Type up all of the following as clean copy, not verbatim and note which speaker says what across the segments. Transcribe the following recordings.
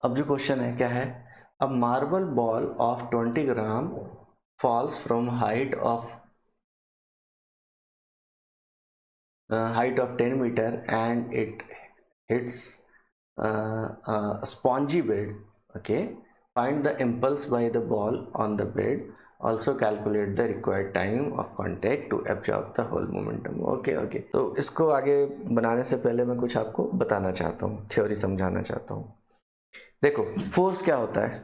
Speaker 1: अब जो क्वेश्चन है क्या है, a marble ball of 20 gram falls from height of 10 meter and it hits a spongy bed. Okay, find the impulse by the ball on the bed, also calculate the required time of contact to absorb the whole momentum. Okay, तो इसको आगे बनाने से पहले मैं कुछ आपको बताना चाहता हूँ, थ्योरी समझाना चाहता हूँ। देखो फोर्स क्या होता है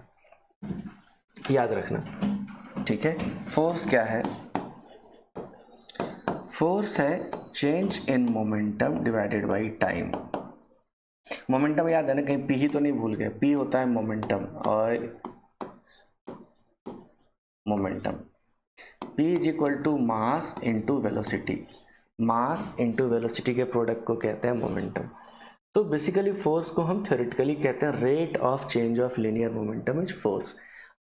Speaker 1: याद रखना, ठीक है। फोर्स क्या है? फोर्स है change in momentum divided by time. Momentum याद है ना, कहीं पी ही तो नहीं भूल गए, पी होता है मोमेंटम और momentum p is equal to mass into velocity. Mass into velocity के प्रोडक्ट को कहते हैं मोमेंटम। तो बेसिकली फोर्स को हम थ्योरेटिकली कहते हैं rate of change of linear momentum is force.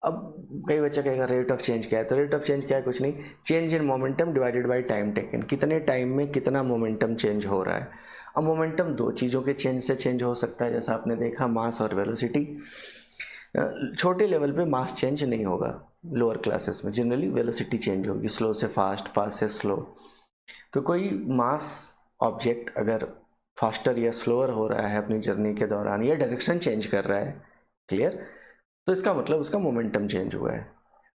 Speaker 1: अब कई बच्चा कहेगा रेट ऑफ चेंज क्या है, तो रेट ऑफ चेंज क्या है, कुछ नहीं, change in momentum divided by time taken, कितने टाइम में कितना मोमेंटम चेंज हो रहा है। अब मोमेंटम दो चीज़ों के चेंज से चेंज हो सकता है, जैसा आपने देखा मास और वेलोसिटी। छोटे लेवल पे मास चेंज नहीं होगा, लोअर क्लासेस में जनरली वेलोसिटी चेंज होगी, स्लो से फास्ट, फास्ट से स्लो। तो कोई मास ऑब्जेक्ट अगर फास्टर या स्लोअर हो रहा है अपनी जर्नी के दौरान या डायरेक्शन चेंज कर रहा है, क्लियर, तो इसका मतलब उसका मोमेंटम चेंज हुआ है।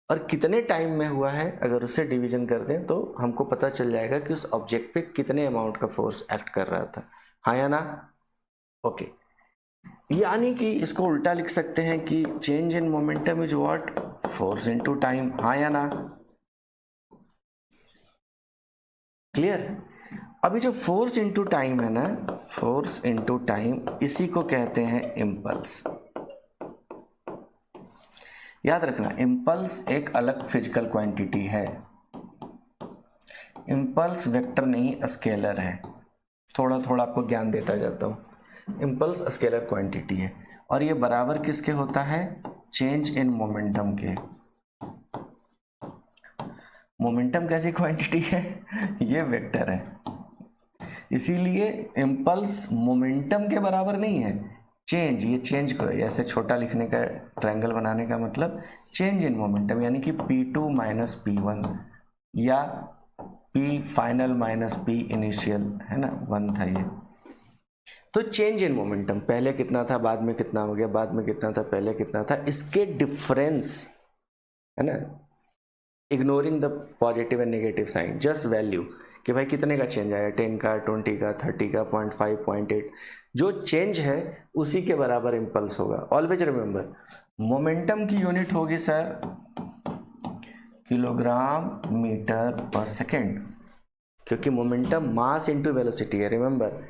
Speaker 1: और कितने टाइम में हुआ है अगर उससे डिवीजन कर दें तो हमको पता चल जाएगा कि उस ऑब्जेक्ट पे कितने अमाउंट का फोर्स एक्ट कर रहा था, हाँ या ना? ओके, यानी कि इसको उल्टा लिख सकते हैं कि change in momentum is what, force into time, हाँ या ना? क्लियर। अभी जो फोर्स इनटू टाइम है ना, फोर्स इनटू टाइम, इसी को कहते हैं इम्पल्स। याद रखना, इम्पल्स एक अलग फिजिकल क्वांटिटी है। इम्पल्स वेक्टर नहीं, स्केलर है। थोड़ा थोड़ा आपको ज्ञान देता जाता हूँ। इम्पल्स स्केलर क्वांटिटी है और ये बराबर किसके होता है, चेंज इन मोमेंटम के। मोमेंटम कैसी क्वांटिटी है ये वेक्टर है, इसीलिए इम्पल्स मोमेंटम के बराबर नहीं है। चेंज, ये चेंज को ऐसे छोटा लिखने का, ट्रायंगल बनाने का मतलब चेंज इन मोमेंटम, यानी कि P2 माइनस P1 या P final minus P initial, है ना, 1 था ये। तो चेंज इन मोमेंटम, पहले कितना था बाद में कितना हो गया, बाद में कितना था पहले कितना था, इसके डिफरेंस, है ना, ignoring the positive and negative sign, just value कि भाई कितने का चेंज आया, 10 का, 20 का, 30 का, 0.5, 0.8, जो चेंज है उसी के बराबर इम्पल्स होगा। ऑलवेज रिमेंबर, मोमेंटम की यूनिट होगी सर किलोग्राम मीटर पर सेकेंड, क्योंकि मोमेंटम मास इंटू वेलोसिटी है। रिमेंबर,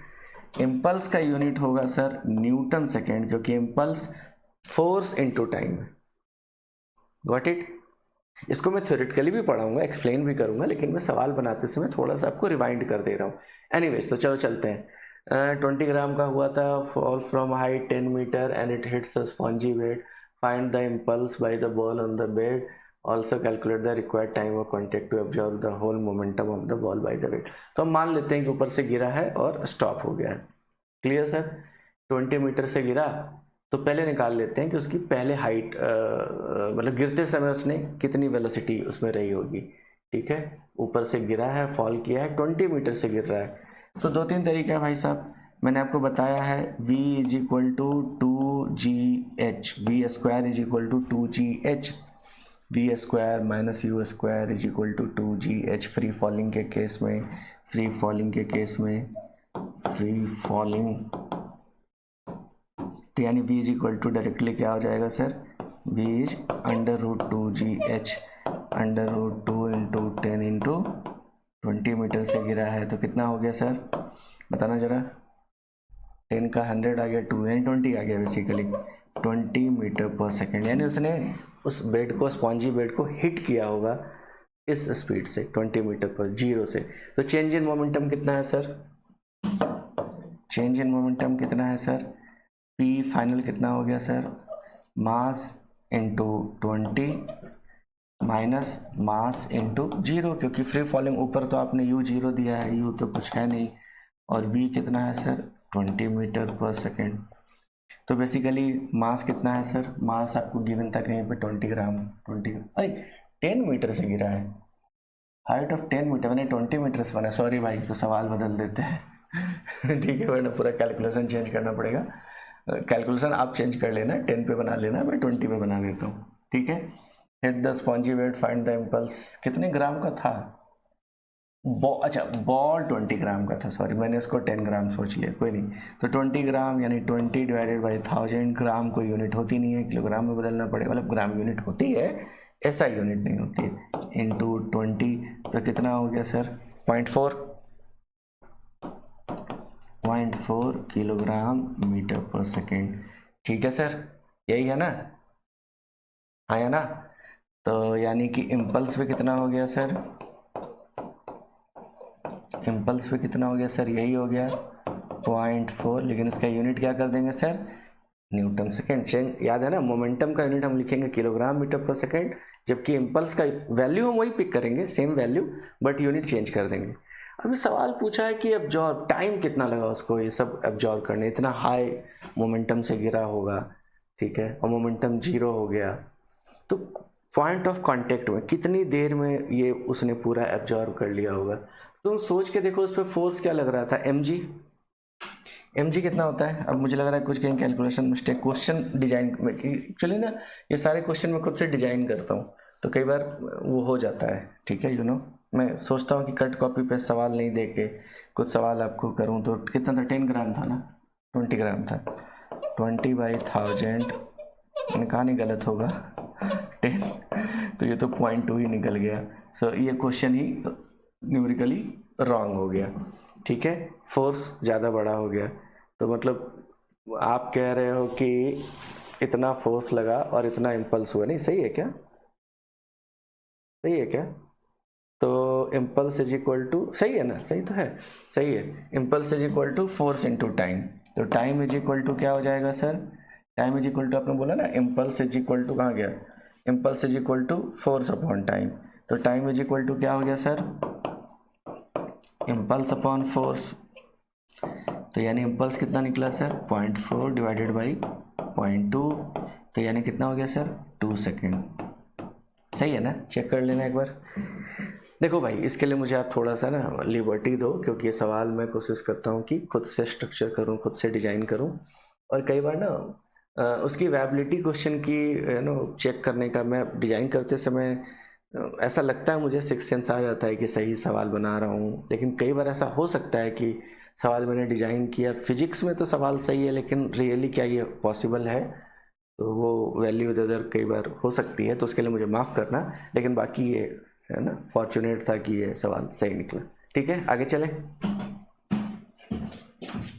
Speaker 1: इम्पल्स का यूनिट होगा सर न्यूटन सेकेंड, क्योंकि इम्पल्स फोर्स इंटू टाइम है। Got it? इसको मैं थ्योरेटिकली भी पढ़ाऊंगा, एक्सप्लेन भी करूंगा, लेकिन मैं सवाल बनाते समय थोड़ा सा आपको रिवाइंड कर दे रहा हूँ। एनीवेज, तो चलो चलते हैं। 20 ग्राम का हुआ था, fall from height 10 metre and it hits a spongy bed, find the impulse by the ball on the bed, also calculate the required time of contact to observe the whole momentum of the ball by the bed. तो हम मान लेते हैं कि ऊपर से गिरा है और स्टॉप हो गया है। Clear sir? 20 मीटर से गिरा, तो पहले निकाल लेते हैं कि उसकी पहले हाइट, मतलब गिरते समय उसने कितनी वेलोसिटी उसमें रही होगी। ठीक है, ऊपर से गिरा है, फॉल किया है, 20 मीटर से गिर रहा है। तो दो तीन तरीका है भाई साहब, मैंने आपको बताया है v is equal to 2gh, v square is equal to 2gh, v square minus u square is equal to 2gh। Free falling के केस में, फ्री फॉलिंग के केस में, फ्री फॉलिंग, तो यानी v is equal to directly क्या हो जाएगा sir, v is under root 2gh, under root 2 into 10 into 20 metre से गिरा है, तो कितना हो गया सर, बताना जरा। 10 का 100 आ गया, 2 यानी 20 आ गया बेसिकली, 20 मीटर पर सेकेंड, यानी उसने उस बेड को, स्पॉन्जी बेड को हिट किया होगा इस स्पीड से 20 मीटर पर, जीरो से। तो चेंज इन मोमेंटम कितना है सर, चेंज इन मोमेंटम कितना है सर, P फाइनल कितना हो गया sir, mass into 20 minus mass into zero, क्योंकि फ्री फॉलिंग ऊपर तो आपने u जीरो दिया है, u तो कुछ है नहीं, और v कितना है सर 20 मीटर पर सेकेंड। तो बेसिकली मास कितना है सर, मास आपको गिवन था कहीं पे 20 ग्राम, 10 मीटर से गिरा है, हाइट ऑफ 10 मीटर, मैंने 20 मीटर से बना, सॉरी भाई, तो सवाल बदल देते हैं ठीक है, वरना पूरा कैलकुलेशन चेंज करना पड़ेगा। कैलकुलेशन आप चेंज कर लेना, 10 पे बना लेना, मैं 20 पे बना देता हूँ, ठीक है। Hit the spongy bed, find the impulse, कितने ग्राम का था, अच्छा बॉल 20 ग्राम का था, सॉरी मैंने इसको 10 ग्राम सोच लिया, कोई नहीं। तो 20 ग्राम यानी 20 डिवाइडेड बाई 1000, ग्राम कोई यूनिट होती नहीं है, किलोग्राम में बदलना पड़ेगा, मतलब ग्राम यूनिट होती है, ऐसा यूनिट नहीं होती है, इंटू 20, तो कितना हो गया सर, 0.4 किलोग्राम मीटर पर सेकेंड, ठीक है सर, यही है ना, आया ना। तो यानी कि इम्पल्स पे कितना हो गया सर, इम्पल्स पे कितना हो गया सर, यही हो गया 0.4, लेकिन इसका यूनिट क्या कर देंगे सर, न्यूटन सेकेंड। चेंज याद है ना, मोमेंटम का यूनिट हम लिखेंगे किलोग्राम मीटर पर सेकेंड, जबकि इम्पल्स का वैल्यू हम वही पिक करेंगे, same value, but unit change कर देंगे। अभी सवाल पूछा है कि एब्जॉर्ब टाइम कितना लगा उसको ये सब एब्जॉर्ब करने, इतना हाई मोमेंटम से गिरा होगा, ठीक है, और मोमेंटम 0 हो गया, तो पॉइंट ऑफ कांटेक्ट में कितनी देर में ये उसने पूरा एब्जॉर्ब कर लिया होगा। तो सोच के देखो उस पर फोर्स क्या लग रहा था, mg कितना होता है। अब मुझे लग रहा है कुछ कहीं कैलकुलेशन मिस्टेक, क्वेश्चन डिजाइन में एक्चुअली ना ये सारे क्वेश्चन मैं खुद से डिजाइन करता हूँ, तो कई बार वो हो जाता है, ठीक है, मैं सोचता हूँ कि कट कॉपी पे सवाल नहीं दे के कुछ सवाल आपको करूँ। तो कितना था, 10 ग्राम था ना, 20 ग्राम था, 20/1000, मैंने कहा नहीं गलत होगा 10, तो ये तो 0.2 ही निकल गया। सो ये क्वेश्चन ही न्यूमेरिकली रॉन्ग हो गया, ठीक है, फोर्स ज़्यादा बड़ा हो गया। तो मतलब आप कह रहे हो कि इतना फोर्स लगा और इतना इम्पल्स हुआ, नहीं सही है क्या, सही है क्या, तो इम्पल्स इज इक्वल टू, सही है ना, सही तो है, सही है, impulse is equal to force into time, तो टाइम इज इक्वल टू क्या हो जाएगा sir, time is equal to आपने बोला ना, इम्पल्स इज इक्वल टू कहाँ गया, impulse is equal to force upon time, तो टाइम इज इक्वल टू क्या हो गया सर, इम्पल्स अपॉन फोर्स, तो यानी इम्पल्स कितना निकला सर, 0.4 डिवाइडेड बाई 0.2, तो यानी कितना हो गया सर, 2 सेकेंड, सही है ना, चेक कर लेना एक बार। देखो भाई इसके लिए मुझे आप थोड़ा सा ना लिबर्टी दो, क्योंकि ये सवाल मैं कोशिश करता हूँ कि खुद से स्ट्रक्चर करूँ, खुद से डिजाइन करूँ, और कई बार ना उसकी वैबिलिटी क्वेश्चन की चेक करने का, मैं डिजाइन करते समय ऐसा लगता है मुझे, सिक्स सेंस आ जाता है कि सही सवाल बना रहा हूँ, लेकिन कई बार ऐसा हो सकता है कि सवाल मैंने डिजाइन किया, फिजिक्स में तो सवाल सही है, लेकिन रियली क्या ये पॉसिबल है, तो वो वैल्यू इधर कई बार हो सकती है, तो उसके लिए मुझे माफ़ करना, लेकिन बाकी ये है ना, फॉर्चुनेट था कि ये सवाल सही निकला। ठीक है, आगे चलें।